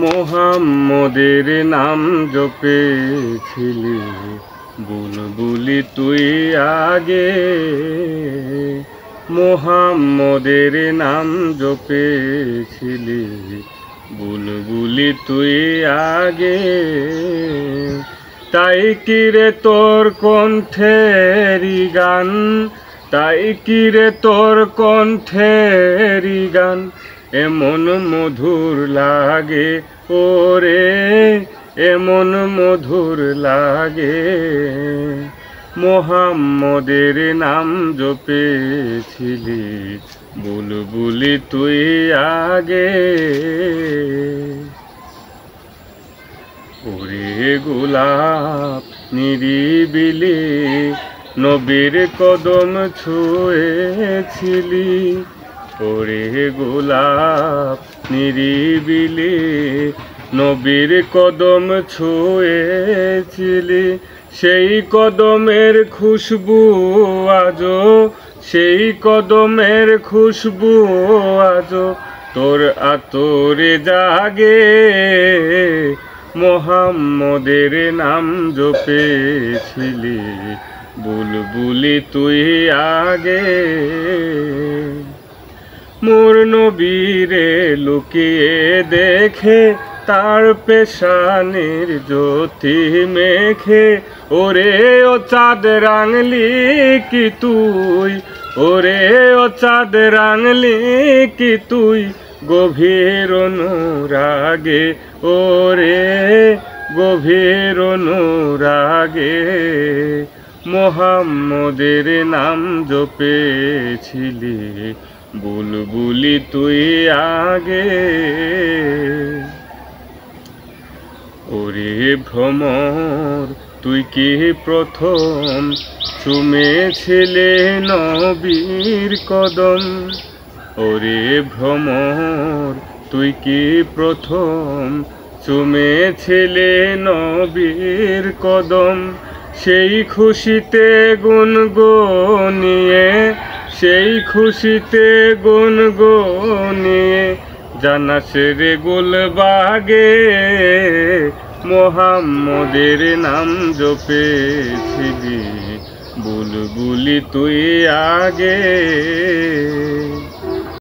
মোহাম্মদের নাম জপেছিলি বুলবুলি তুই আগে, মোহাম্মদের নাম জপেছিলি বুলবুলি তুই আগে। তাই কি রে তোর কণ্ঠেরি গান, তাই কি রে তোর কণ্ঠেরি গান এমন মধুর লাগে ওরে, এমন মধুর লাগে। মোহাম্মদের নাম জপেছিলি বুলবুলি তুই আগে। ওরে গোলাপ নিরিবিলি নবীর কদম ছুঁয়েছিলি, ওরে গোলাপ নিরিবিলি নবীর কদম ছুঁয়েছিলি। সেই কদমের খুশবু আজো, সেই কদমের খুশবু আজো তোর আতরে জাগে। মোহাম্মদের নাম জপেছিলি বুলবুলি তুই আগে। মোর নবীরে লুকিয়ে দেখে তার পেশানির জ্যোতি মেখে, ওরে ও চাঁদ রাঙলি কি তুই, ওরে ও চাঁদ রাঙলি কি তুই গভীর অনুরাগে, ওরে গভীর অনুরাগে। মোহাম্মদের নাম জপেছিলি বুলবুলি তুই আগে। ওরে ভ্রমর তুই কি প্রথম চুমেছিলে নবীর কদম, ওরে ভ্রমর তুই কি প্রথম চুমেছিলে নবীর কদম। সেই খুশিতে গুনগুনিয়ে, সেই খুশিতে গুনগুনিয়ে জানাস রে গুলবাগে। মোহাম্মদের নাম জপেছিলি বুলবুলি তুই আগে।